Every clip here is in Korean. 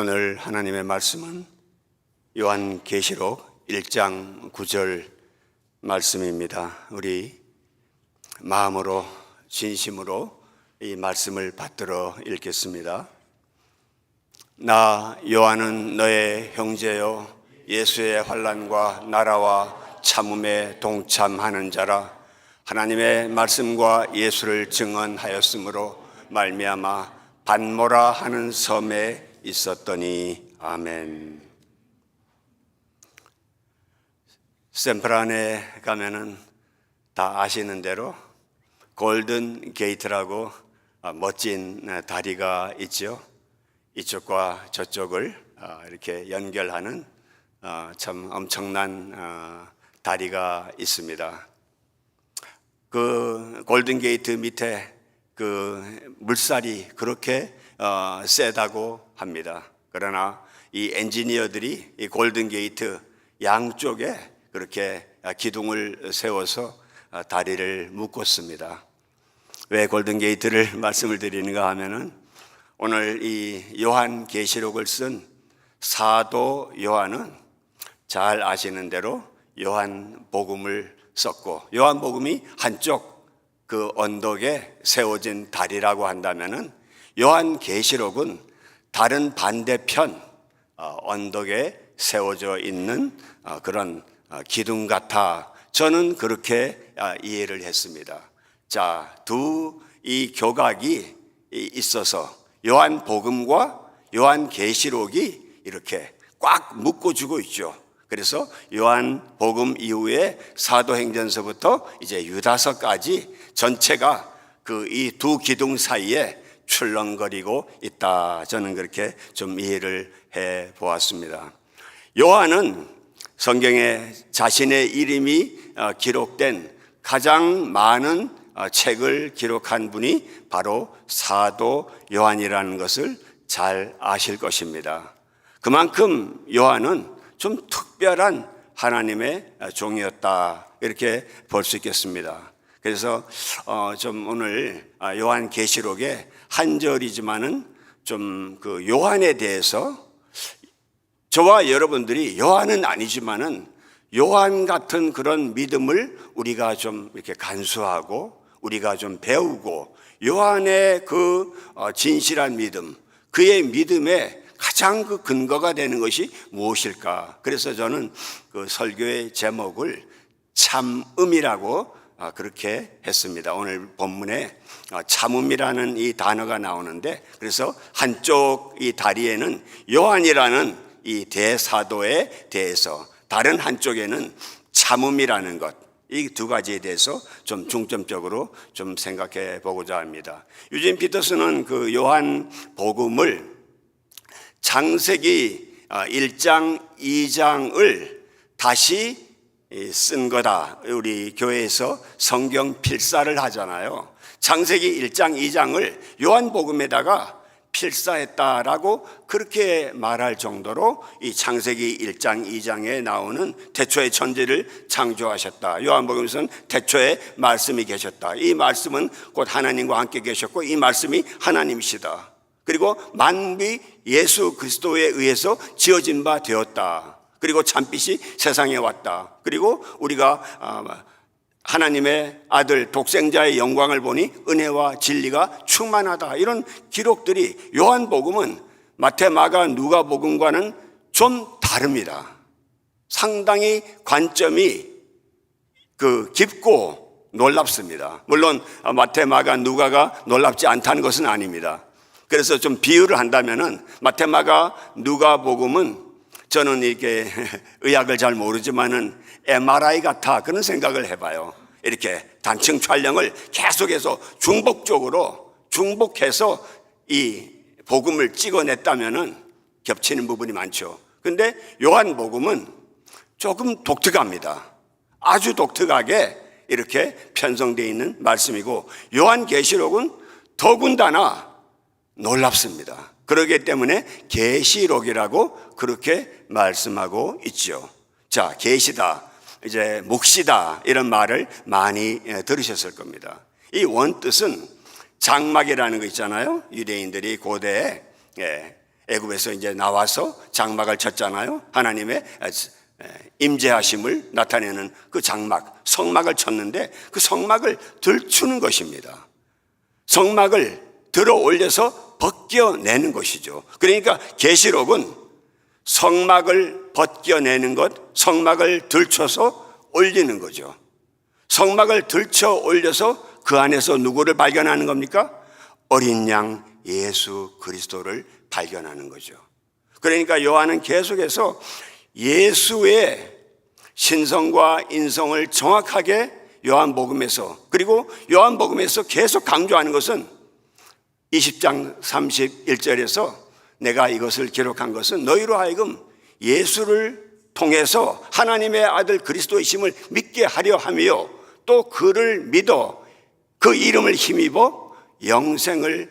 오늘 하나님의 말씀은 요한계시록 1장 9절 말씀입니다. 우리 마음으로 진심으로 이 말씀을 받들어 읽겠습니다. 나 요한은 너의 형제요 예수의 환난과 나라와 참음에 동참하는 자라. 하나님의 말씀과 예수를 증언하였으므로 말미암아 반모라 하는 섬에 있었더니. 아멘. 샌프란에 가면은 다 아시는 대로 골든 게이트라고 멋진 다리가 있죠. 이쪽과 저쪽을 이렇게 연결하는 참 엄청난 다리가 있습니다. 그 골든 게이트 밑에 그 물살이 그렇게 세다고 합니다. 그러나 이 엔지니어들이 이 골든 게이트 양쪽에 그렇게 기둥을 세워서 다리를 묶었습니다. 왜 골든 게이트를 말씀을 드리는가 하면은 오늘 이 요한계시록을 쓴 사도 요한은 잘 아시는 대로 요한복음을 썼고, 요한복음이 한쪽 그 언덕에 세워진 다리라고 한다면은 요한계시록은 다른 반대편 언덕에 세워져 있는 그런 기둥 같아 저는 그렇게 이해를 했습니다. 자, 두 이 교각이 있어서 요한복음과 요한계시록이 이렇게 꽉 묶어주고 있죠. 그래서 요한복음 이후에 사도행전서부터 이제 유다서까지 전체가 그 이 두 기둥 사이에 출렁거리고 있다. 저는 그렇게 좀 이해를 해 보았습니다. 요한은 성경에 자신의 이름이 기록된 가장 많은 책을 기록한 분이 바로 사도 요한이라는 것을 잘 아실 것입니다. 그만큼 요한은 좀 특별한 하나님의 종이었다, 이렇게 볼 수 있겠습니다. 그래서 좀 오늘 요한계시록의 한 절이지만은 좀 그 요한에 대해서 저와 여러분들이 요한은 아니지만은 요한 같은 그런 믿음을 우리가 좀 이렇게 간수하고 우리가 좀 배우고, 요한의 그 진실한 믿음, 그의 믿음에 가장 그 근거가 되는 것이 무엇일까? 그래서 저는 그 설교의 제목을 참음이라고 그렇게 했습니다. 오늘 본문에 참음이라는 이 단어가 나오는데, 그래서 한쪽 이 다리에는 요한이라는 이 대사도에 대해서, 다른 한쪽에는 참음이라는 것, 이 두 가지에 대해서 좀 중점적으로 좀 생각해 보고자 합니다. 유진 피터스는 그 요한 복음을 창세기 1장 2장을 다시 쓴 거다. 우리 교회에서 성경 필사를 하잖아요. 창세기 1장 2장을 요한복음에다가 필사했다라고 그렇게 말할 정도로 이 창세기 1장 2장에 나오는 태초에 천지를 창조하셨다, 요한복음에서는 태초에 말씀이 계셨다, 이 말씀은 곧 하나님과 함께 계셨고 이 말씀이 하나님이시다, 그리고 만물이 예수 그리스도에 의해서 지어진 바 되었다, 그리고 참빛이 세상에 왔다, 그리고 우리가 하나님의 아들 독생자의 영광을 보니 은혜와 진리가 충만하다, 이런 기록들이 요한복음은 마태, 마가, 누가복음과는 좀 다릅니다. 상당히 관점이 그 깊고 놀랍습니다. 물론 마태, 마가, 누가가 놀랍지 않다는 것은 아닙니다. 그래서 좀 비유를 한다면은 마태, 마가, 누가복음은 저는 이렇게 의학을 잘 모르지만은 MRI 같아, 그런 생각을 해봐요. 이렇게 단층 촬영을 계속해서 중복해서 이 복음을 찍어냈다면은 겹치는 부분이 많죠. 근데 요한복음은 조금 독특합니다. 아주 독특하게 이렇게 편성되어 있는 말씀이고, 요한계시록은 더군다나 놀랍습니다. 그렇기 때문에 계시록이라고 그렇게 말씀하고 있죠. 자, 계시다, 이제 묵시다, 이런 말을 많이 들으셨을 겁니다. 이 원뜻은 장막이라는 거 있잖아요. 유대인들이 고대에 애굽에서 이제 나와서 장막을 쳤잖아요. 하나님의 임재하심을 나타내는 그 장막, 성막을 쳤는데 그 성막을 들추는 것입니다. 성막을 들어 올려서 벗겨내는 것이죠. 그러니까 계시록은 성막을 벗겨내는 것, 성막을 들춰서 올리는 거죠. 성막을 들쳐 올려서 그 안에서 누구를 발견하는 겁니까? 어린 양 예수 그리스도를 발견하는 거죠. 그러니까 요한은 계속해서 예수의 신성과 인성을 정확하게 요한복음에서, 그리고 요한복음에서 계속 강조하는 것은 20장 31절에서 내가 이것을 기록한 것은 너희로 하여금 예수를 통해서 하나님의 아들 그리스도이심을 믿게 하려 하며 또 그를 믿어 그 이름을 힘입어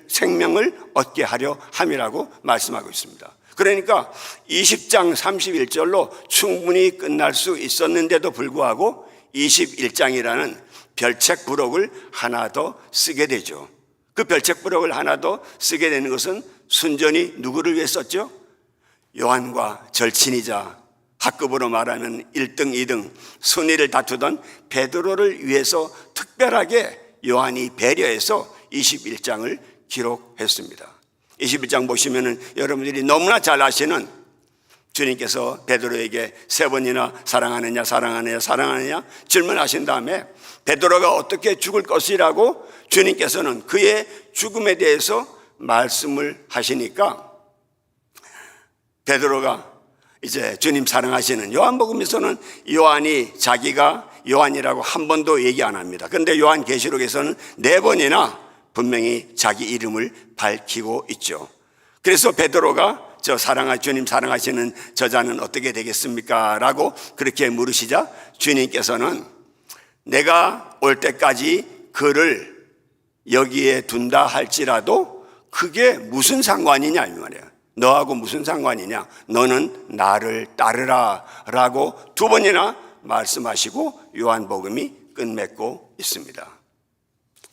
생명을 얻게 하려 함이라고 말씀하고 있습니다. 그러니까 20장 31절로 충분히 끝날 수 있었는데도 불구하고 21장이라는 별책 부록을 하나 더 쓰게 되죠. 그 별책 부록을 하나 더 쓰게 되는 것은 순전히 누구를 위해 썼죠? 요한과 절친이자 학급으로 말하면 1등, 2등 순위를 다투던 베드로를 위해서 특별하게 요한이 배려해서 21장을 기록했습니다. 21장 보시면은 여러분들이 너무나 잘 아시는 주님께서 베드로에게 3번이나 사랑하느냐 사랑하느냐 사랑하느냐 질문하신 다음에 베드로가 어떻게 죽을 것이라고 주님께서는 그의 죽음에 대해서 말씀을 하시니까 베드로가 이제 주님 사랑하시는, 요한복음에서는 요한이 자기가 요한이라고 한 번도 얘기 안 합니다. 그런데 요한계시록에서는 4번이나 분명히 자기 이름을 밝히고 있죠. 그래서 베드로가 주님 사랑하시는 저자는 어떻게 되겠습니까? 라고 그렇게 물으시자 주님께서는 내가 올 때까지 그를 여기에 둔다 할지라도 그게 무슨 상관이냐 이 말이에요. 너하고 무슨 상관이냐? 너는 나를 따르라 라고 2번이나 말씀하시고 요한복음이 끝맺고 있습니다.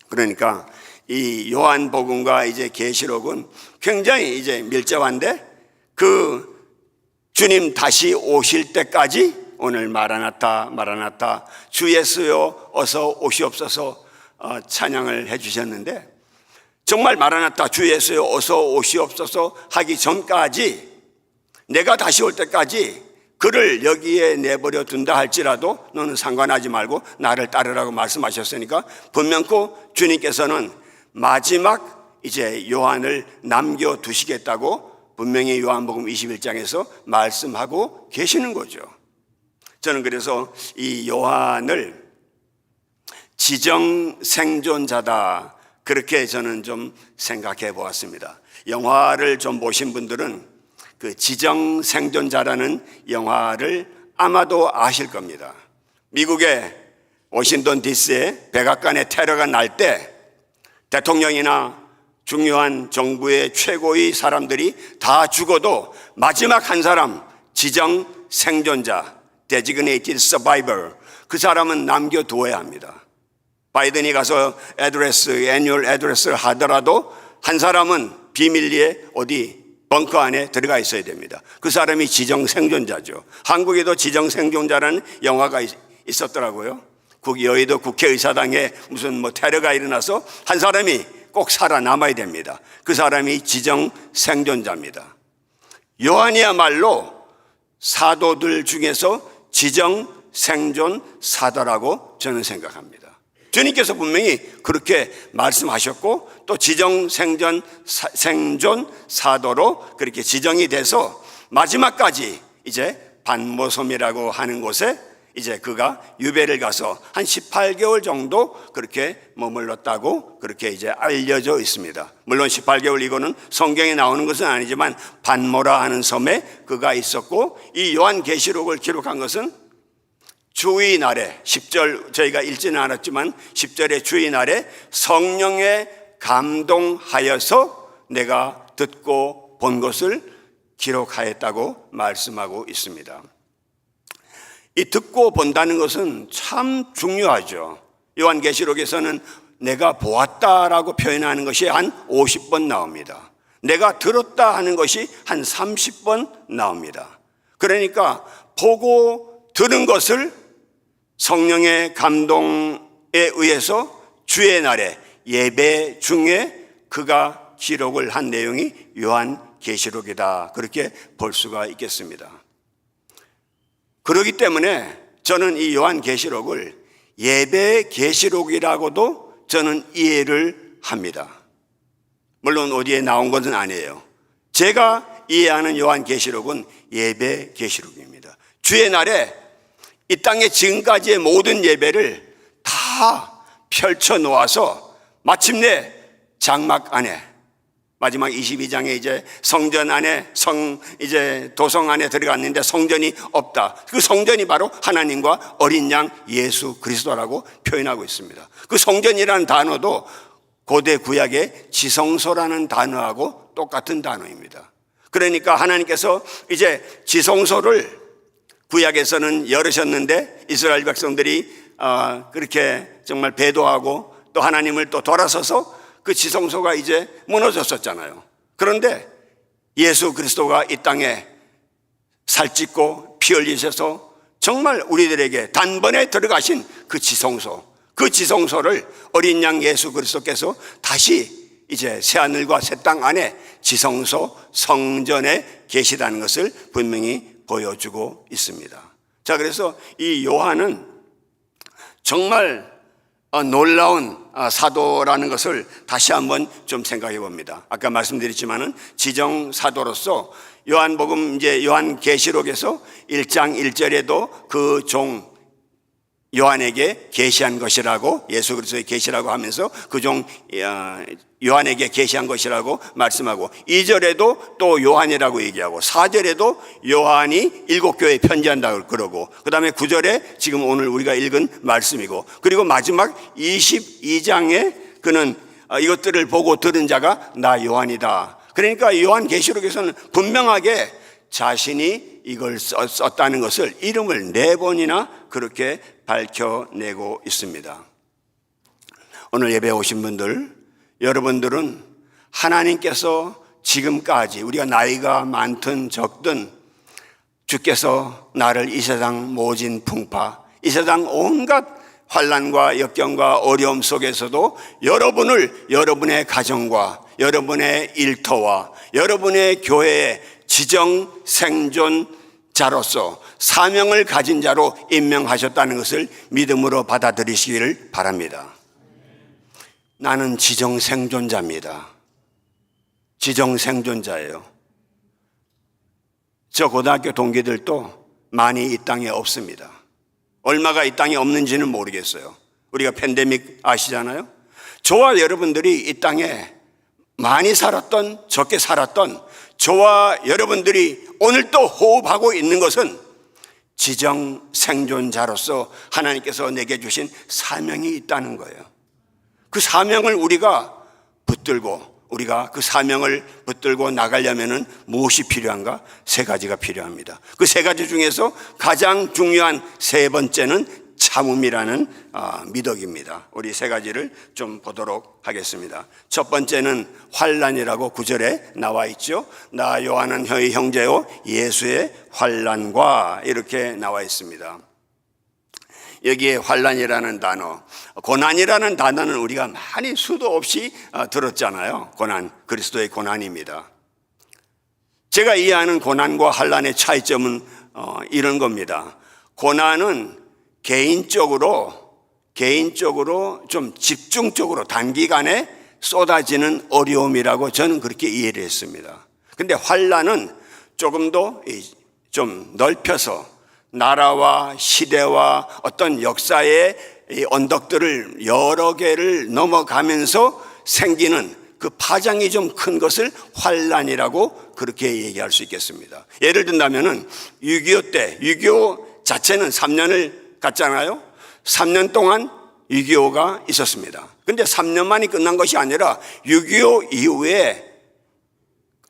그러니까 이 요한복음과 이제 계시록은 굉장히 이제 밀접한데 그 주님 다시 오실 때까지 오늘 마라나타 마라나타 주 예수여 어서 오시옵소서 찬양을 해주셨는데 정말 마라나타 주 예수여 어서 오시옵소서 하기 전까지 내가 다시 올 때까지 그를 여기에 내버려 둔다 할지라도 너는 상관하지 말고 나를 따르라고 말씀하셨으니까 분명코 주님께서는 마지막 이제 요한을 남겨두시겠다고 분명히 요한복음 21장에서 말씀하고 계시는 거죠. 저는 그래서 이 요한을 지정생존자다 그렇게 저는 좀 생각해 보았습니다. 영화를 좀 보신 분들은 그 지정생존자라는 영화를 아마도 아실 겁니다. 미국의 워싱턴 DC에 백악관에 테러가 날 때 대통령이나 중요한 정부의 최고의 사람들이 다 죽어도 마지막 한 사람 지정생존자 Designated Survivor 그 사람은 남겨두어야 합니다. 바이든이 가서 애뉴얼 애드레스를 하더라도 한 사람은 비밀리에 어디 벙커 안에 들어가 있어야 됩니다. 그 사람이 지정생존자죠. 한국에도 지정생존자라는 영화가 있었더라고요. 여의도 국회의사당에 무슨 테러가 일어나서 한 사람이 꼭 살아남아야 됩니다. 그 사람이 지정생존자입니다. 요한이야말로 사도들 중에서 지정생존사다라고 저는 생각합니다. 주님께서 분명히 그렇게 말씀하셨고 또 생존사도로 그렇게 지정이 돼서 마지막까지 이제 반모섬이라고 하는 곳에 이제 그가 유배를 가서 한 18개월 정도 그렇게 머물렀다고 그렇게 이제 알려져 있습니다. 물론 18개월 이거는 성경에 나오는 것은 아니지만 반모라 하는 섬에 그가 있었고 이 요한계시록을 기록한 것은 주의날에 10절 저희가 읽지는 않았지만 10절의 주의날에 성령에 감동하여서 내가 듣고 본 것을 기록하였다고 말씀하고 있습니다. 이 듣고 본다는 것은 참 중요하죠. 요한계시록에서는 내가 보았다라고 표현하는 것이 한 50번 나옵니다. 내가 들었다 하는 것이 한 30번 나옵니다. 그러니까 보고 들은 것을 성령의 감동에 의해서 주의 날에 예배 중에 그가 기록을 한 내용이 요한계시록이다, 그렇게 볼 수가 있겠습니다. 그렇기 때문에 저는 이 요한계시록을 예배계시록이라고도 저는 이해를 합니다. 물론 어디에 나온 것은 아니에요. 제가 이해하는 요한계시록은 예배계시록입니다. 주의 날에 이 땅의 지금까지의 모든 예배를 다 펼쳐 놓아서 마침내 장막 안에, 마지막 22장에 이제 성전 안에, 이제 도성 안에 들어갔는데 성전이 없다. 그 성전이 바로 하나님과 어린 양 예수 그리스도라고 표현하고 있습니다. 그 성전이라는 단어도 고대 구약의 지성소라는 단어하고 똑같은 단어입니다. 그러니까 하나님께서 이제 지성소를 구약에서는 열으셨는데 이스라엘 백성들이 그렇게 정말 배도하고 또 하나님을 또 돌아서서 그 지성소가 이제 무너졌었잖아요. 그런데 예수 그리스도가 이 땅에 살찢고 피 흘리셔서 정말 우리들에게 단번에 들어가신 그 지성소를 어린 양 예수 그리스도께서 다시 이제 새하늘과 새 땅 안에 지성소 성전에 계시다는 것을 분명히 보여주고 있습니다. 자, 그래서 이 요한은 정말 놀라운 사도라는 것을 다시 한번 좀 생각해 봅니다. 아까 말씀드렸지만은 지정 사도로서 요한복음 이제 요한계시록에서 1장 1절에도 그 종 요한에게 계시한 것이라고, 예수 그리스도의 계시라고 하면서 그 종 요한에게 계시한 것이라고 말씀하고, 2절에도 또 요한이라고 얘기하고, 4절에도 요한이 7교회에 편지한다고 그러고, 그 다음에 9절에 지금 오늘 우리가 읽은 말씀이고, 그리고 마지막 22장에 그는 이것들을 보고 들은 자가 나 요한이다. 그러니까 요한계시록에서는 분명하게 자신이 이걸 썼다는 것을 이름을 4번이나 그렇게 밝혀내고 있습니다. 오늘 예배에 오신 분들, 여러분들은 하나님께서 지금까지 우리가 나이가 많든 적든 주께서 나를 이 세상 모진 풍파, 이 세상 온갖 환난과 역경과 어려움 속에서도 여러분을 여러분의 가정과 여러분의 일터와 여러분의 교회의 지정 생존자로서 사명을 가진 자로 임명하셨다는 것을 믿음으로 받아들이시기를 바랍니다. 나는 지정 생존자입니다. 지정 생존자예요. 저 고등학교 동기들도 많이 이 땅에 없습니다. 얼마가 이 땅에 없는지는 모르겠어요. 우리가 팬데믹 아시잖아요. 저와 여러분들이 이 땅에 많이 살았던, 적게 살았던 저와 여러분들이 오늘 또 호흡하고 있는 것은 지정 생존자로서 하나님께서 내게 주신 사명이 있다는 거예요. 그 사명을 우리가 붙들고, 우리가 그 사명을 붙들고 나가려면은 무엇이 필요한가? 3가지가 필요합니다. 그 3가지 중에서 가장 중요한 3번째는 참음이라는 미덕입니다. 우리 3가지를 좀 보도록 하겠습니다. 첫 번째는 환난이라고 9절에 나와 있죠. 나 요한은 너희 형제요 예수의 환난과 이렇게 나와 있습니다. 여기에 환난이라는 단어, 고난이라는 단어는 우리가 많이 수도 없이 들었잖아요. 고난, 그리스도의 고난입니다. 제가 이해하는 고난과 환난의 차이점은 이런 겁니다. 고난은 개인적으로 좀 집중적으로 단기간에 쏟아지는 어려움이라고 저는 그렇게 이해를 했습니다. 근데 환난은 조금 더 좀 넓혀서 나라와 시대와 어떤 역사의 언덕들을 여러 개를 넘어가면서 생기는 그 파장이 좀 큰 것을 환난이라고 그렇게 얘기할 수 있겠습니다. 예를 든다면은 6.25 때, 6.25 자체는 3년을 갔잖아요. 3년 동안 6.25가 있었습니다. 근데 3년 만이 끝난 것이 아니라 6.25 이후에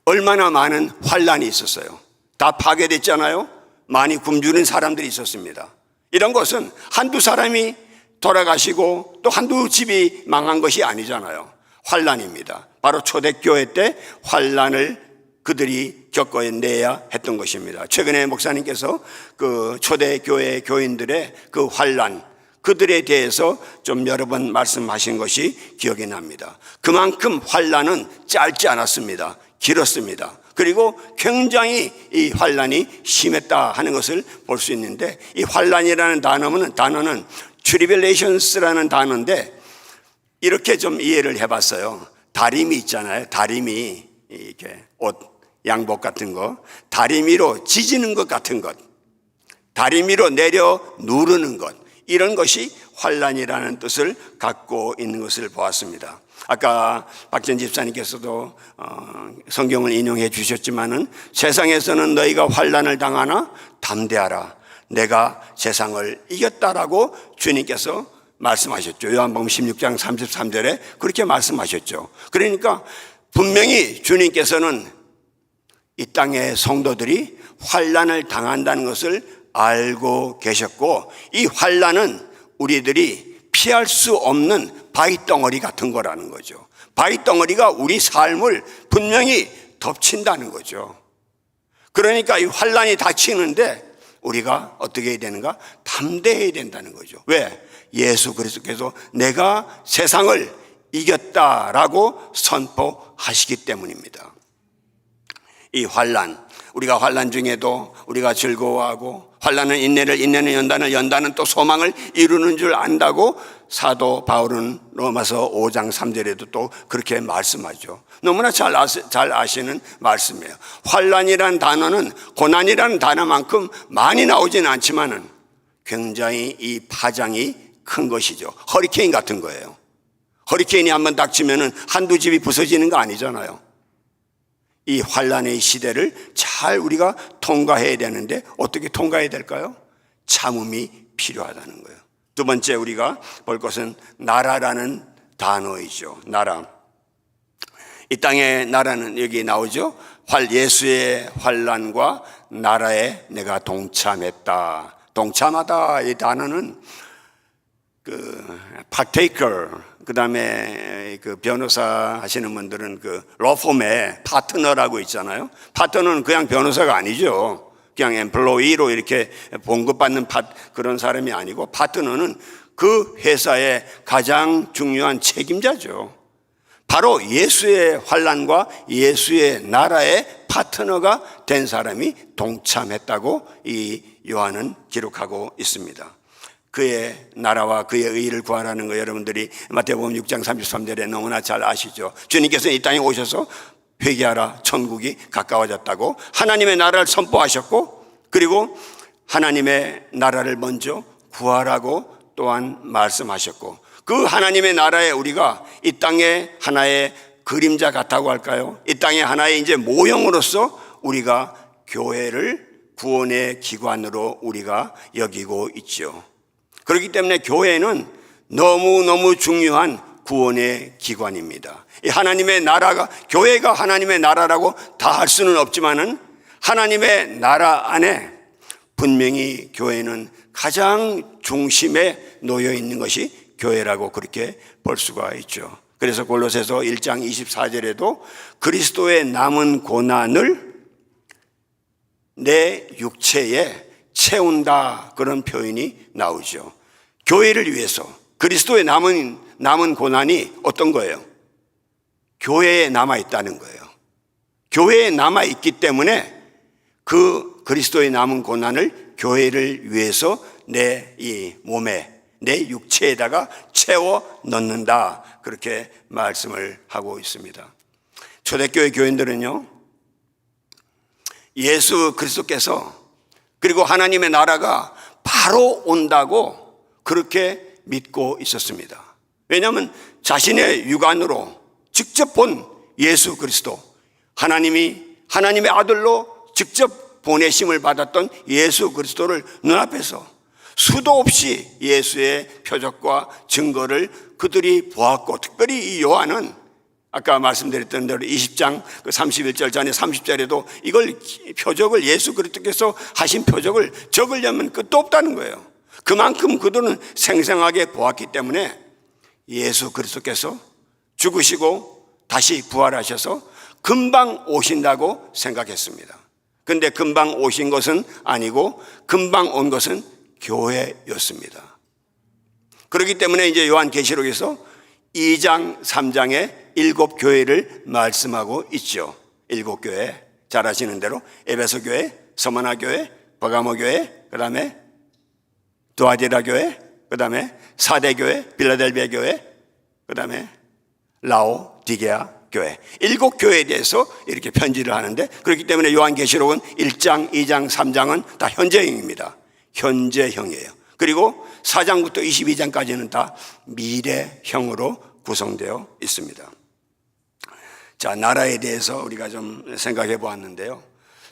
얼마나 많은 환난이 있었어요. 다 파괴됐잖아요. 많이 굶주린 사람들이 있었습니다. 이런 것은 한두 사람이 돌아가시고 또 한두 집이 망한 것이 아니잖아요. 환난입니다. 바로 초대교회 때 환난을 그들이 겪어내야 했던 것입니다. 최근에 목사님께서 그 초대교회 교인들의 그 환난, 그들에 대해서 좀 여러 번 말씀하신 것이 기억이 납니다. 그만큼 환난은 짧지 않았습니다. 길었습니다. 그리고 굉장히 이 환난이 심했다 하는 것을 볼 수 있는데, 이 환난이라는 단어는 트리빌레이션스라는 단어인데, 이렇게 좀 이해를 해봤어요. 다리미 있잖아요. 다리미, 이렇게 옷, 양복 같은 거, 다리미로 지지는 것 같은 것, 다리미로 내려 누르는 것, 이런 것이 환난이라는 뜻을 갖고 있는 것을 보았습니다. 아까 박전 집사님께서도 성경을 인용해 주셨지만은, 세상에서는 너희가 환난을 당하나 담대하라, 내가 세상을 이겼다라고 주님께서 말씀하셨죠. 요한복음 16장 33절에 그렇게 말씀하셨죠. 그러니까 분명히 주님께서는 이 땅의 성도들이 환난을 당한다는 것을 알고 계셨고, 이 환난은 우리들이 피할 수 없는 바위덩어리 같은 거라는 거죠. 바위덩어리가 우리 삶을 분명히 덮친다는 거죠. 그러니까 이 환난이 닥치는데 우리가 어떻게 해야 되는가? 담대해야 된다는 거죠. 왜? 예수 그리스도께서 내가 세상을 이겼다라고 선포하시기 때문입니다. 이 환난, 우리가 환난 중에도 우리가 즐거워하고, 환난은 인내를, 인내는 연단을, 연단은 또 소망을 이루는 줄 안다고 사도 바울은 로마서 5장 3절에도 또 그렇게 말씀하죠. 너무나 잘 아시는 말씀이에요. 환난이라는 단어는 고난이라는 단어만큼 많이 나오지는 않지만은 굉장히 이 파장이 큰 것이죠. 허리케인 같은 거예요. 허리케인이 한번 닥치면은 한두 집이 부서지는 거 아니잖아요. 이 환난의 시대를 잘 우리가 통과해야 되는데 어떻게 통과해야 될까요? 참음이 필요하다는 거예요. 두 번째 우리가 볼 것은 나라라는 단어이죠. 나라. 이 땅의 나라는 여기 나오죠. 예수의 환난과 나라에 내가 동참했다. 동참하다, 이 단어는 partaker, 그 다음에 그 변호사 하시는 분들은 그 로펌의 파트너라고 있잖아요. 파트너는 그냥 변호사가 아니죠. 그냥 엠플로이로 이렇게 봉급받는 그런 사람이 아니고, 파트너는 그 회사의 가장 중요한 책임자죠. 바로 예수의 환난과 예수의 나라의 파트너가 된 사람이 동참했다고 이 요한은 기록하고 있습니다. 그의 나라와 그의 의를 구하라는 거 여러분들이 마태복음 6장 33절에 너무나 잘 아시죠. 주님께서 이 땅에 오셔서 회개하라, 천국이 가까워졌다고 하나님의 나라를 선포하셨고, 그리고 하나님의 나라를 먼저 구하라고 또한 말씀하셨고, 그 하나님의 나라에 우리가 이 땅의 하나의 그림자 같다고 할까요? 이 땅의 하나의 이제 모형으로서 우리가 교회를 구원의 기관으로 우리가 여기고 있죠. 그렇기 때문에 교회는 너무너무 중요한 구원의 기관입니다. 이 하나님의 나라가, 교회가 하나님의 나라라고 다 할 수는 없지만은 하나님의 나라 안에 분명히 교회는 가장 중심에 놓여 있는 것이 교회라고 그렇게 볼 수가 있죠. 그래서 골로새서 1장 24절에도 그리스도의 남은 고난을 내 육체에 채운다, 그런 표현이 나오죠. 교회를 위해서 그리스도의 남은 고난이 어떤 거예요? 교회에 남아있다는 거예요. 교회에 남아있기 때문에 그 그리스도의 남은 고난을 교회를 위해서 내 이 몸에, 내 육체에다가 채워 넣는다, 그렇게 말씀을 하고 있습니다. 초대교회 교인들은요, 예수 그리스도께서, 그리고 하나님의 나라가 바로 온다고 그렇게 믿고 있었습니다. 왜냐하면 자신의 육안으로 직접 본 예수 그리스도, 하나님의 아들로 직접 보내심을 받았던 예수 그리스도를 눈앞에서 수도 없이 예수의 표적과 증거를 그들이 보았고, 특별히 이 요한은 아까 말씀드렸던 대로 20장 31절 전에 30절에도 이걸 표적을, 예수 그리스도께서 하신 표적을 적으려면 끝도 없다는 거예요. 그만큼 그들은 생생하게 보았기 때문에 예수 그리스도께서 죽으시고 다시 부활하셔서 금방 오신다고 생각했습니다. 근데 금방 오신 것은 아니고 금방 온 것은 교회였습니다. 그렇기 때문에 이제 요한계시록에서 2장, 3장에 7교회를 말씀하고 있죠. 7교회. 잘 아시는 대로 에베소 교회, 서머나 교회, 버가모 교회, 그 다음에 두아디라 교회, 그 다음에 사대 교회, 빌라델비아 교회, 그 다음에 라오디게아 교회. 7교회에 대해서 이렇게 편지를 하는데, 그렇기 때문에 요한계시록은 1장, 2장, 3장은 다 현재형입니다. 현재형이에요. 그리고 4장부터 22장까지는 다 미래형으로 구성되어 있습니다. 자, 나라에 대해서 우리가 좀 생각해 보았는데요.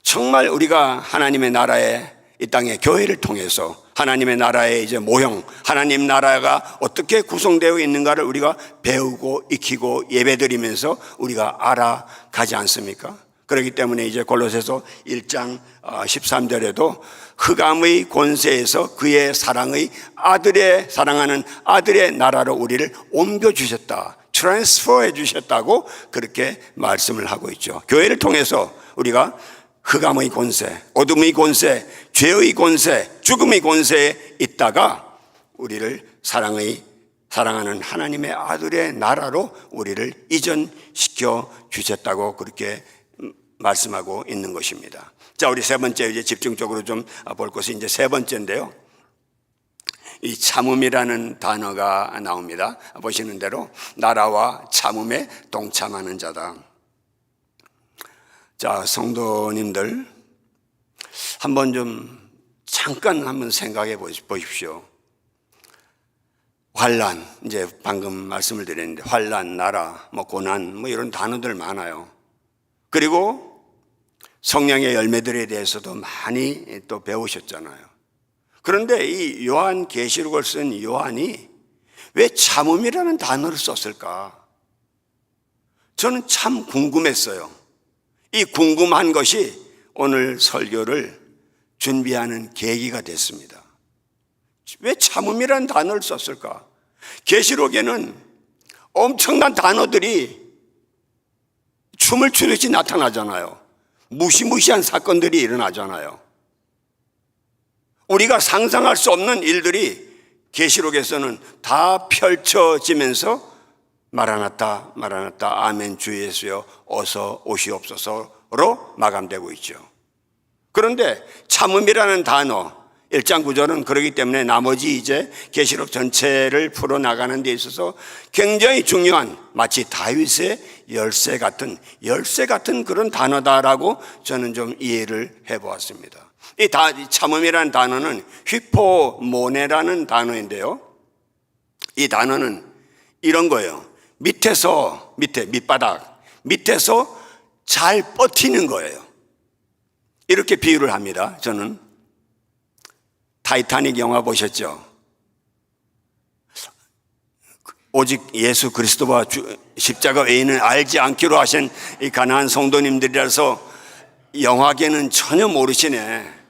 정말 우리가 하나님의 나라에, 이 땅의 교회를 통해서 하나님의 나라의 이제 모형, 하나님 나라가 어떻게 구성되어 있는가를 우리가 배우고 익히고 예배드리면서 우리가 알아가지 않습니까? 그렇기 때문에 이제 골로새서 1장 13절에도 흑암의 권세에서 그의 사랑의 사랑하는 아들의 나라로 우리를 옮겨주셨다, 트랜스퍼해 주셨다고 그렇게 말씀을 하고 있죠. 교회를 통해서 우리가 흑암의 권세, 어둠의 권세, 죄의 권세, 죽음의 권세에 있다가 우리를 사랑하는 하나님의 아들의 나라로 우리를 이전시켜 주셨다고 그렇게 말씀하고 있는 것입니다. 자, 우리 세 번째 이제 집중적으로 좀 볼 것이 이제 세 번째인데요. 이 참음이라는 단어가 나옵니다. 보시는 대로 나라와 참음에 동참하는 자다. 자, 성도님들 한번 좀 잠깐 한번 생각해 보십시오. 환난, 이제 방금 말씀을 드렸는데 환난, 나라, 고난 이런 단어들 많아요. 그리고 성령의 열매들에 대해서도 많이 또 배우셨잖아요. 그런데 이 요한계시록을 쓴 요한이 왜 참음이라는 단어를 썼을까? 저는 참 궁금했어요. 이 궁금한 것이 오늘 설교를 준비하는 계기가 됐습니다. 왜 참음이라는 단어를 썼을까? 계시록에는 엄청난 단어들이 춤을 추듯이 나타나잖아요. 무시무시한 사건들이 일어나잖아요. 우리가 상상할 수 없는 일들이 계시록에서는 다 펼쳐지면서 마라나타, 마라나타, 아멘, 주 예수여 어서 오시옵소서로 마감되고 있죠. 그런데 참음이라는 단어 1장 9절은 그렇기 때문에 나머지 이제 계시록 전체를 풀어나가는 데 있어서 굉장히 중요한, 마치 다윗의 열쇠 같은 그런 단어다라고 저는 좀 이해를 해보았습니다. 이 참음이라는 단어는 휘포모네라는 단어인데요. 이 단어는 이런 거예요. 밑바닥 밑에서 잘 버티는 거예요. 이렇게 비유를 합니다. 저는 타이타닉 영화 보셨죠? 오직 예수 그리스도와 십자가 외에는 알지 않기로 하신 이 가난한 성도님들이라서 영화계는 전혀 모르시네.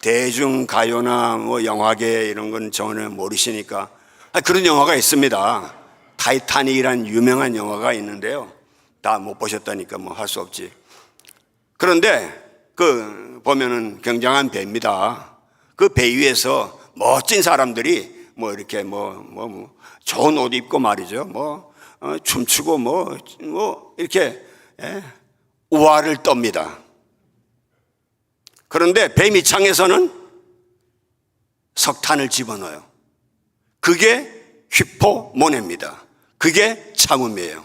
대중가요나 영화계 이런 건 전혀 모르시니까. 그런 영화가 있습니다. 타이타닉이라는 유명한 영화가 있는데요. 다 못 보셨다니까 할 수 없지. 그런데 보면은 굉장한 배입니다. 그 배 위에서 멋진 사람들이 이렇게 좋은 옷 입고 말이죠. 춤추고 이렇게 우아를 떱니다. 그런데 배 밑창에서는 석탄을 집어넣어요. 그게 휘포모네입니다. 그게 참음이에요.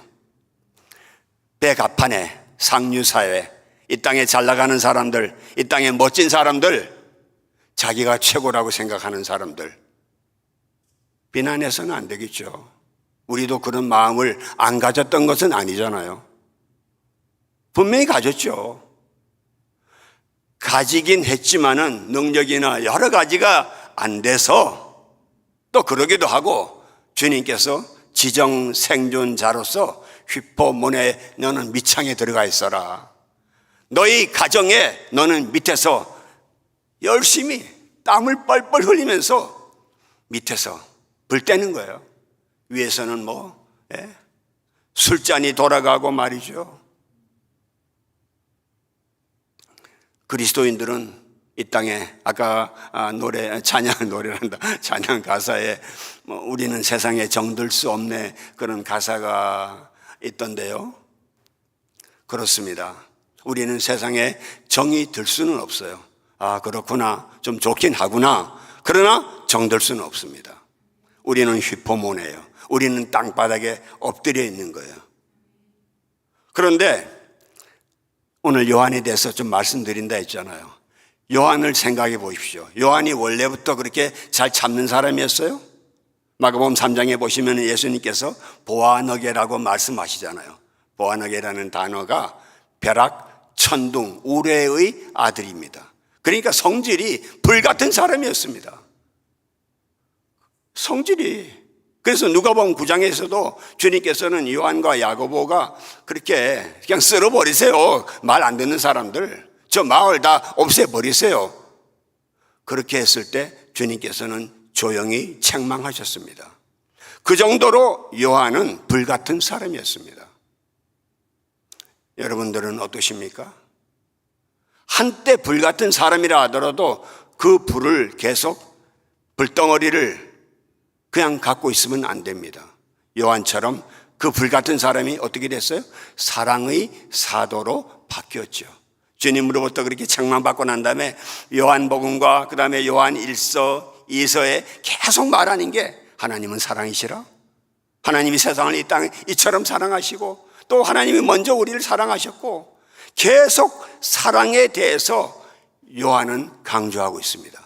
배 갑판에 상류사회, 이 땅에 잘 나가는 사람들, 이 땅에 멋진 사람들, 자기가 최고라고 생각하는 사람들, 비난해서는 안 되겠죠. 우리도 그런 마음을 안 가졌던 것은 아니잖아요. 분명히 가졌죠. 가지긴 했지만은 능력이나 여러 가지가 안 돼서 또 그러기도 하고, 주님께서 지정 생존자로서 휘포모네 너는 밑창에 들어가 있어라. 너희 가정에 너는 밑에서 열심히 땀을 뻘뻘 흘리면서 밑에서 불 떼는 거예요. 위에서는 술잔이 돌아가고 말이죠. 그리스도인들은 이 땅에 아까 찬양 가사에 우리는 세상에 정들 수 없네 그런 가사가 있던데요. 그렇습니다. 우리는 세상에 정이 들 수는 없어요. 아, 그렇구나. 좀 좋긴 하구나. 그러나 정들 수는 없습니다. 우리는 휘포모네요. 우리는 땅바닥에 엎드려 있는 거예요. 그런데 오늘 요한에 대해서 좀 말씀드린다 했잖아요. 요한을 생각해 보십시오. 요한이 원래부터 그렇게 잘 참는 사람이었어요? 마가복음 3장에 보시면 예수님께서 보아너게라고 말씀하시잖아요. 보아너게라는 단어가 벼락, 천둥, 우레의 아들입니다. 그러니까 성질이 불같은 사람이었습니다. 성질이. 그래서 누가복음 9장에서도 주님께서는 요한과 야고보가 그렇게 그냥 쓸어버리세요. 말 안 듣는 사람들. 저 마을 다 없애버리세요. 그렇게 했을 때 주님께서는 조용히 책망하셨습니다. 그 정도로 요한은 불같은 사람이었습니다. 여러분들은 어떠십니까? 한때 불같은 사람이라 하더라도 그 불을 계속 불덩어리를 그냥 갖고 있으면 안 됩니다. 요한처럼 그 불같은 사람이 어떻게 됐어요? 사랑의 사도로 바뀌었죠. 주님으로부터 그렇게 책망받고 난 다음에 요한복음과 그 다음에 요한 1서, 2서에 계속 말하는 게 하나님은 사랑이시라. 하나님이 세상을 이 땅에 이처럼 사랑하시고 또 하나님이 먼저 우리를 사랑하셨고 계속 사랑에 대해서 요한은 강조하고 있습니다.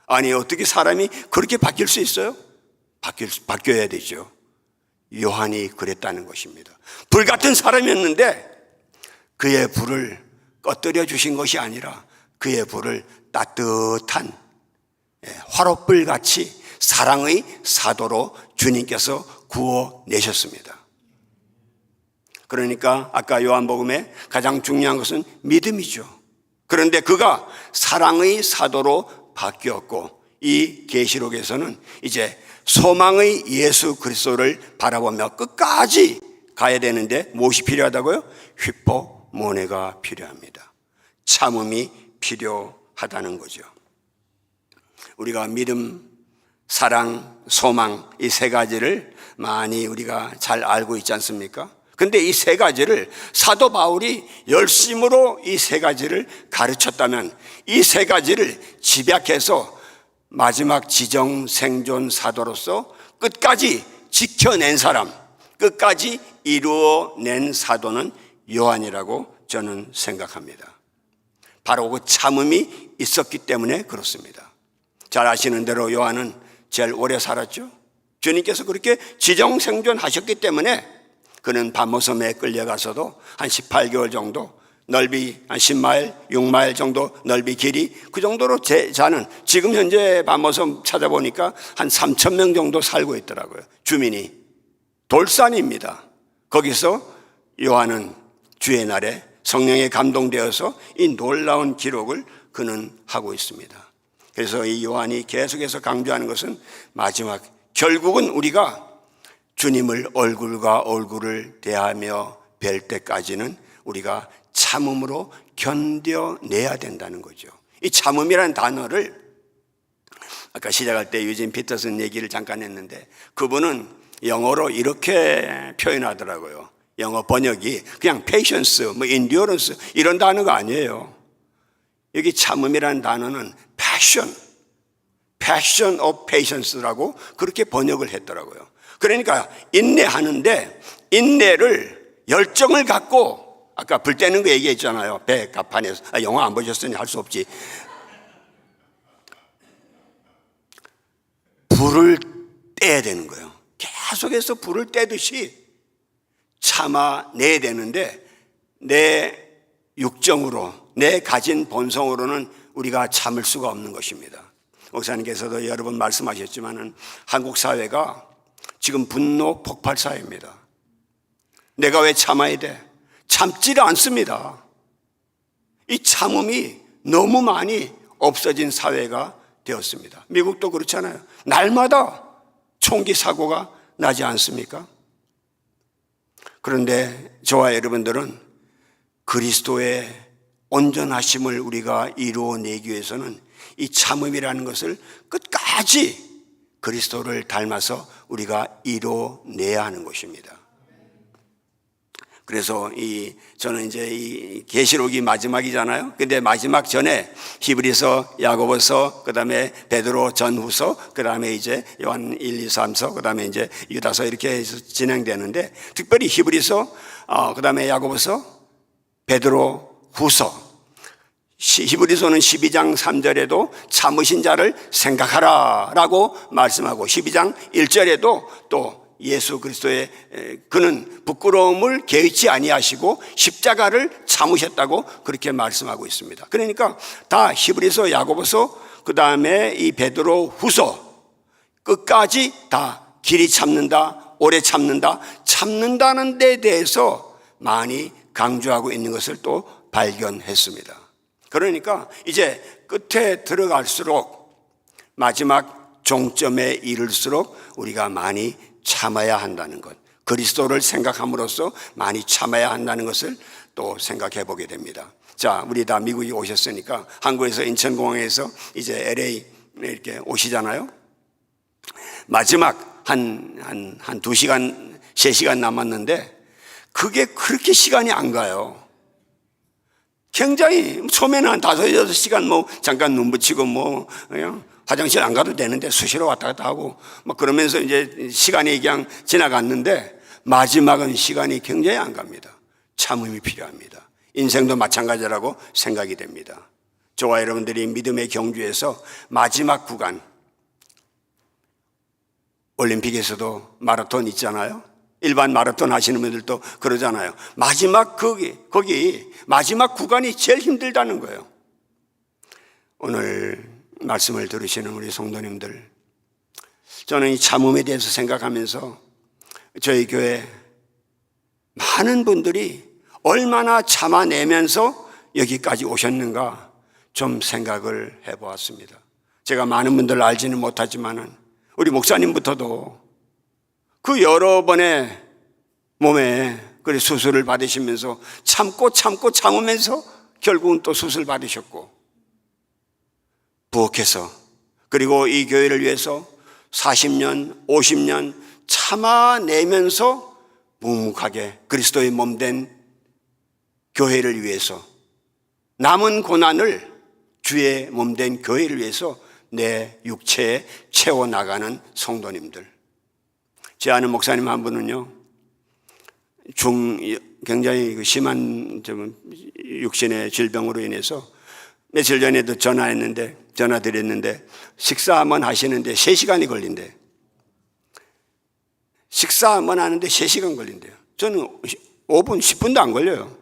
아니 어떻게 사람이 그렇게 바뀔 수 있어요? 바뀌어야 되죠. 요한이 그랬다는 것입니다. 불같은 사람이었는데 그의 불을 꺼뜨려 주신 것이 아니라 그의 불을 따뜻한 화롯불같이 사랑의 사도로 주님께서 구워내셨습니다. 그러니까 아까 요한복음에 가장 중요한 것은 믿음이죠. 그런데 그가 사랑의 사도로 바뀌었고 이 계시록에서는 이제 소망의 예수 그리스도를 바라보며 끝까지 가야 되는데 무엇이 필요하다고요? 휘포모네가 필요합니다. 참음이 필요하다는 거죠. 우리가 믿음, 사랑, 소망 이 세 가지를 많이 우리가 잘 알고 있지 않습니까? 근데 이 세 가지를 사도 바울이 열심으로 이 세 가지를 가르쳤다면 이 세 가지를 집약해서 마지막 지정 생존 사도로서 끝까지 지켜낸 사람, 끝까지 이루어낸 사도는 요한이라고 저는 생각합니다. 바로 그 참음이 있었기 때문에 그렇습니다. 잘 아시는 대로 요한은 제일 오래 살았죠. 주님께서 그렇게 지정 생존하셨기 때문에 그는 밤모섬에 끌려가서도 한 18개월 정도 넓이 한 10마일, 6마일 정도 넓이 길이 그 정도로 자는 지금 현재 밤모섬 찾아보니까 한 3,000명 정도 살고 있더라고요. 주민이. 돌산입니다. 거기서 요한은 주의 날에 성령에 감동되어서 이 놀라운 기록을 그는 하고 있습니다. 그래서 이 요한이 계속해서 강조하는 것은 마지막 결국은 우리가 주님을 얼굴과 얼굴을 대하며 뵐 때까지는 우리가 참음으로 견뎌내야 된다는 거죠. 이 참음이라는 단어를 아까 시작할 때 유진 피터슨 얘기를 잠깐 했는데 그분은 영어로 이렇게 표현하더라고요. 영어 번역이 그냥 patience, endurance 이런 단어가 아니에요. 여기 참음이라는 단어는 passion of patience라고 그렇게 번역을 했더라고요. 그러니까 인내하는데 인내를 열정을 갖고 아까 불 떼는 거 얘기했잖아요. 배 갑판에서. 영화 안 보셨으니 할 수 없지. 불을 떼야 되는 거예요. 계속해서 불을 떼듯이 참아내야 되는데 내 육정으로 내 가진 본성으로는 우리가 참을 수가 없는 것입니다. 목사님께서도 여러 번 말씀하셨지만 한국 사회가 지금 분노 폭발 사회입니다. 내가 왜 참아야 돼? 참지를 않습니다. 이 참음이 너무 많이 없어진 사회가 되었습니다. 미국도 그렇잖아요. 날마다 총기 사고가 나지 않습니까? 그런데 저와 여러분들은 그리스도의 온전하심을 우리가 이루어내기 위해서는 이 참음이라는 것을 끝까지 그리스도를 닮아서 우리가 이루어내야 하는 것입니다. 그래서 저는 이제 이 계시록이 마지막이잖아요. 근데 마지막 전에 히브리서, 야고보서, 그다음에 베드로 전후서, 그다음에 이제 요한 1, 2, 3서, 그다음에 이제 유다서 이렇게 해서 진행되는데, 특별히 히브리서, 그다음에 야고보서, 베드로 후서, 히브리서는 12장 3절에도 참으신 자를 생각하라 라고 말씀하고, 12장 1절에도 또 예수 그리스도의 그는 부끄러움을 개의치 아니하시고 십자가를 참으셨다고 그렇게 말씀하고 있습니다. 그러니까 다 히브리서, 야고보서, 그 다음에 이 베드로 후서 끝까지 다 길이 참는다, 오래 참는다, 참는다는 데 대해서 많이 강조하고 있는 것을 또 발견했습니다. 그러니까 이제 끝에 들어갈수록, 마지막 종점에 이를수록 우리가 많이 참아야 한다는 것, 그리스도를 생각함으로써 많이 참아야 한다는 것을 또 생각해 보게 됩니다. 자, 우리 다 미국에 오셨으니까 한국에서 인천공항에서 이제 LA 이렇게 오시잖아요. 마지막 한 2시간, 3시간 남았는데 그게 그렇게 시간이 안 가요. 굉장히 처음에는 한 5, 6시간 뭐 잠깐 눈 붙이고 뭐 그냥 화장실 안 가도 되는데 수시로 왔다 갔다 하고 막 그러면서 이제 시간이 그냥 지나갔는데, 마지막은 시간이 굉장히 안 갑니다. 참음이 필요합니다. 인생도 마찬가지라고 생각이 됩니다. 저와 여러분들이 믿음의 경주에서 마지막 구간, 올림픽에서도 마라톤 있잖아요. 일반 마라톤 하시는 분들도 그러잖아요. 마지막 거기 마지막 구간이 제일 힘들다는 거예요. 오늘 말씀을 들으시는 우리 성도님들, 저는 이 참음에 대해서 생각하면서 저희 교회 많은 분들이 얼마나 참아내면서 여기까지 오셨는가 좀 생각을 해보았습니다. 제가 많은 분들 알지는 못하지만은 우리 목사님부터도 그 여러 번의 몸에 수술을 받으시면서 참고 참으면서 결국은 또 수술 받으셨고, 부엌에서, 그리고 이 교회를 위해서 40년, 50년 참아내면서 묵묵하게 그리스도의 몸된 교회를 위해서, 남은 고난을 주의 몸된 교회를 위해서 내 육체에 채워나가는 성도님들. 제 아는 목사님 한 분은요, 굉장히 심한 육신의 질병으로 인해서 며칠 전에도 전화드렸는데 식사 한번 하시는데 3시간이 걸린대요. 식사 한번 하는데 3시간 걸린대요. 저는 5분, 10분도 안 걸려요.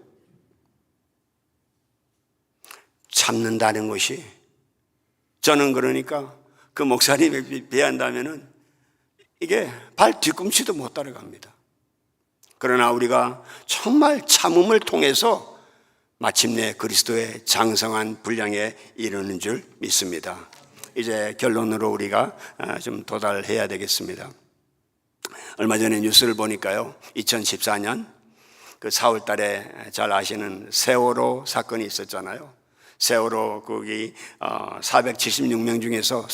참는다는 것이, 저는 그러니까 그 목사님에 비한다면은 이게 발 뒤꿈치도 못 따라갑니다. 그러나 우리가 정말 참음을 통해서 마침내 그리스도의 장성한 분량에 이르는 줄 믿습니다. 이제 결론으로 우리가 좀 도달해야 되겠습니다. 얼마 전에 뉴스를 보니까요, 2014년 그 4월 달에 잘 아시는 세월호 사건이 있었잖아요. 세월호 거기 476명 중에서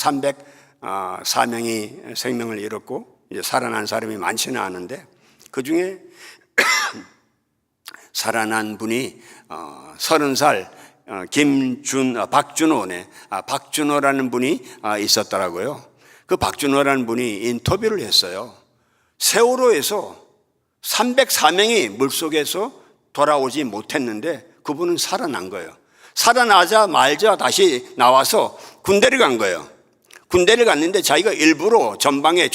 304명이 생명을 잃었고, 이제 살아난 사람이 많지는 않은데 그 중에 살아난 분이 30살 박준호라는 분이 있었더라고요. 그 박준호라는 분이 인터뷰를 했어요. 세월호에서 304명이 물속에서 돌아오지 못했는데 그분은 살아난 거예요. 살아나자마자 다시 나와서 군대를 간 거예요. 군대를 갔는데 자기가 일부러 최전방에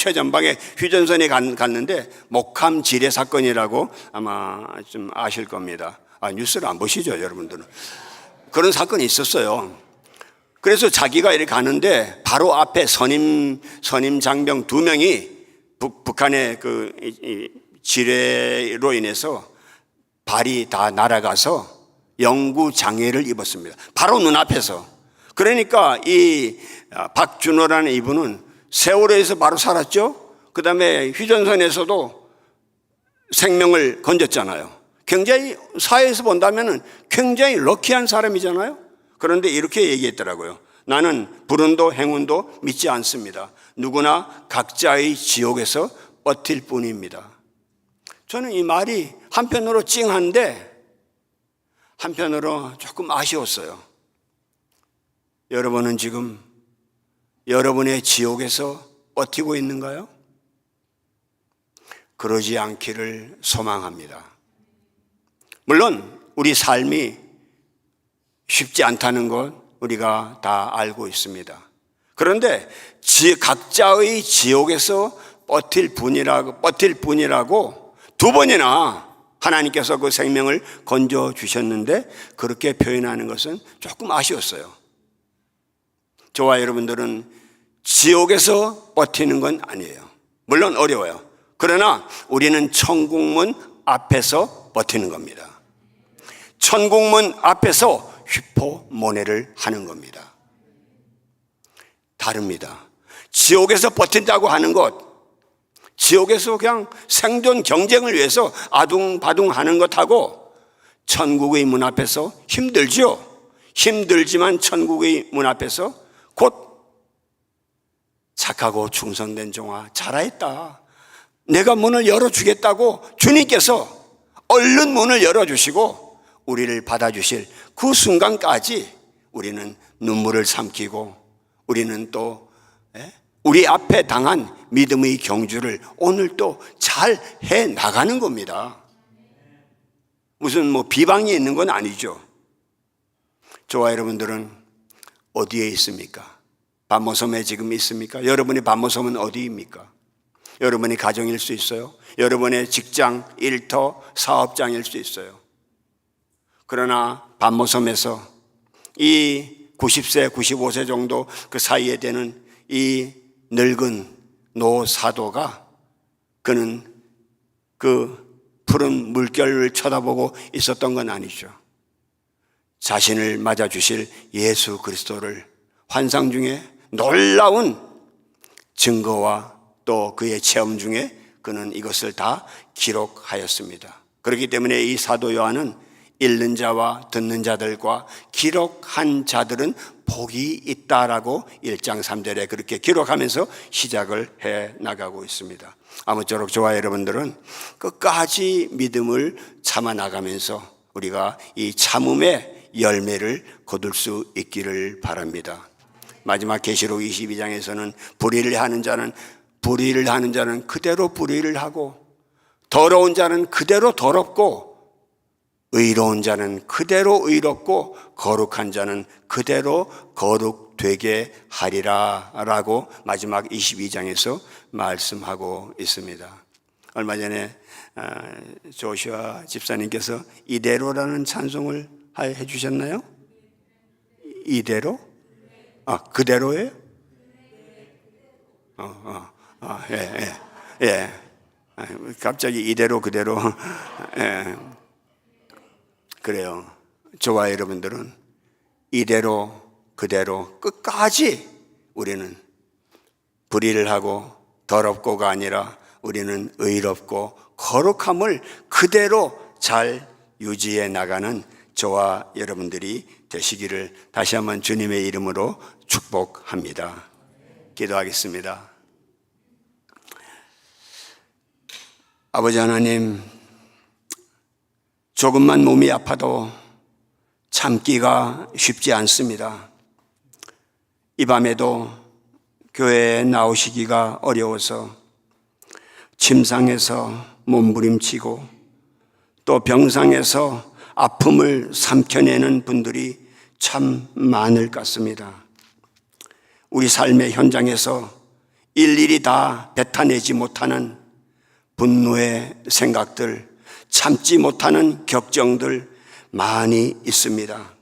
휴전선에 갔는데 목함 지뢰 사건이라고 아마 좀 아실 겁니다. 뉴스를 안 보시죠, 여러분들은? 그런 사건이 있었어요. 그래서 자기가 이렇게 가는데 바로 앞에 선임 장병 2명이 북한의 그 지뢰로 인해서 발이 다 날아가서 영구 장애를 입었습니다. 바로 눈앞에서. 그러니까 이 박준호라는 이분은 세월호에서 바로 살았죠. 그 다음에 휴전선에서도 생명을 건졌잖아요. 굉장히 사회에서 본다면 굉장히 럭키한 사람이잖아요. 그런데 이렇게 얘기했더라고요. 나는 불운도 행운도 믿지 않습니다. 누구나 각자의 지옥에서 버틸 뿐입니다. 저는 이 말이 한편으로 찡한데 한편으로 조금 아쉬웠어요. 여러분은 지금 여러분의 지옥에서 버티고 있는가요? 그러지 않기를 소망합니다. 물론 우리 삶이 쉽지 않다는 것 우리가 다 알고 있습니다. 그런데 각자의 지옥에서 버틸 뿐이라고 두 번이나 하나님께서 그 생명을 건져 주셨는데 그렇게 표현하는 것은 조금 아쉬웠어요. 저와 여러분들은 지옥에서 버티는 건 아니에요. 물론 어려워요. 그러나 우리는 천국문 앞에서 버티는 겁니다. 천국문 앞에서 휘포모네를 하는 겁니다. 다릅니다. 지옥에서 버틴다고 하는 것, 지옥에서 그냥 생존 경쟁을 위해서 아둥바둥하는 것하고 천국의 문 앞에서 힘들죠. 힘들지만 천국의 문 앞에서 곧 착하고 충성된 종아 잘하였다. 내가 문을 열어주겠다고 주님께서 얼른 문을 열어주시고 우리를 받아주실 그 순간까지 우리는 눈물을 삼키고 우리는 또 우리 앞에 당한 믿음의 경주를 오늘 또 잘 해 나가는 겁니다. 무슨 비방이 있는 건 아니죠. 저와 여러분들은 어디에 있습니까? 반모섬에 지금 있습니까? 여러분의 반모섬은 어디입니까? 여러분의 가정일 수 있어요. 여러분의 직장, 일터, 사업장일 수 있어요. 그러나 반모섬에서 이 90세, 95세 정도 그 사이에 되는 이 늙은 노사도가 그는 그 푸른 물결을 쳐다보고 있었던 건 아니죠. 자신을 맞아주실 예수 그리스도를 환상 중에 놀라운 증거와 또 그의 체험 중에 그는 이것을 다 기록하였습니다. 그렇기 때문에 이 사도 요한은 읽는 자와 듣는 자들과 기록한 자들은 복이 있다라고 1장 3절에 그렇게 기록하면서 시작을 해 나가고 있습니다. 아무쪼록 저와 여러분들은 끝까지 믿음을 참아 나가면서 우리가 이 참음의 열매를 거둘 수 있기를 바랍니다. 마지막 계시록 22장에서는 불의를 하는 자는 그대로 불의를 하고 더러운 자는 그대로 더럽고 의로운 자는 그대로 의롭고 거룩한 자는 그대로 거룩되게 하리라 라고 마지막 22장에서 말씀하고 있습니다. 얼마 전에 조슈아 집사님께서 이대로라는 찬송을 해 주셨나요? 이대로? 그대로예요? 예. 갑자기 이대로 그대로 그래요. 저와 여러분들은 이대로 그대로 끝까지 우리는 불의를 하고 더럽고가 아니라 우리는 의롭고 거룩함을 그대로 잘 유지해 나가는 저와 여러분들이 되시기를 다시 한번 주님의 이름으로 축복합니다. 기도하겠습니다. 아버지 하나님, 조금만 몸이 아파도 참기가 쉽지 않습니다. 이 밤에도 교회에 나오시기가 어려워서 침상에서 몸부림치고 또 병상에서 아픔을 삼켜내는 분들이 참 많을 것 같습니다. 우리 삶의 현장에서 일일이 다 뱉어내지 못하는 분노의 생각들, 참지 못하는 격정들 많이 있습니다.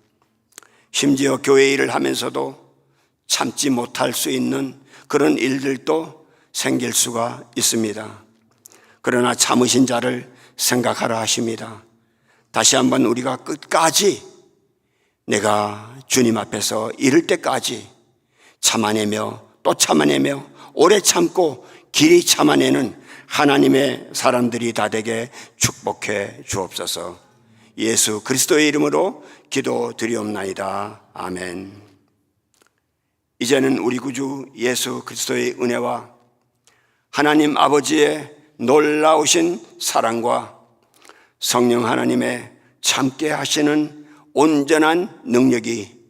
심지어 교회 일을 하면서도 참지 못할 수 있는 그런 일들도 생길 수가 있습니다. 그러나 참으신 자를 생각하라 하십니다. 다시 한번 우리가 끝까지 내가 주님 앞에서 이를 때까지 참아내며 또 참아내며 오래 참고 길이 참아내는 하나님의 사람들이 다 되게 축복해 주옵소서. 예수 그리스도의 이름으로 기도드리옵나이다. 아멘. 이제는 우리 구주 예수 그리스도의 은혜와 하나님 아버지의 놀라우신 사랑과 성령 하나님의 참게 하시는 온전한 능력이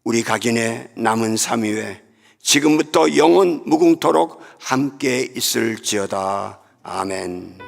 우리 각인의 남은 삶 위에 지금부터 영원 무궁토록 함께 있을지어다. 아멘.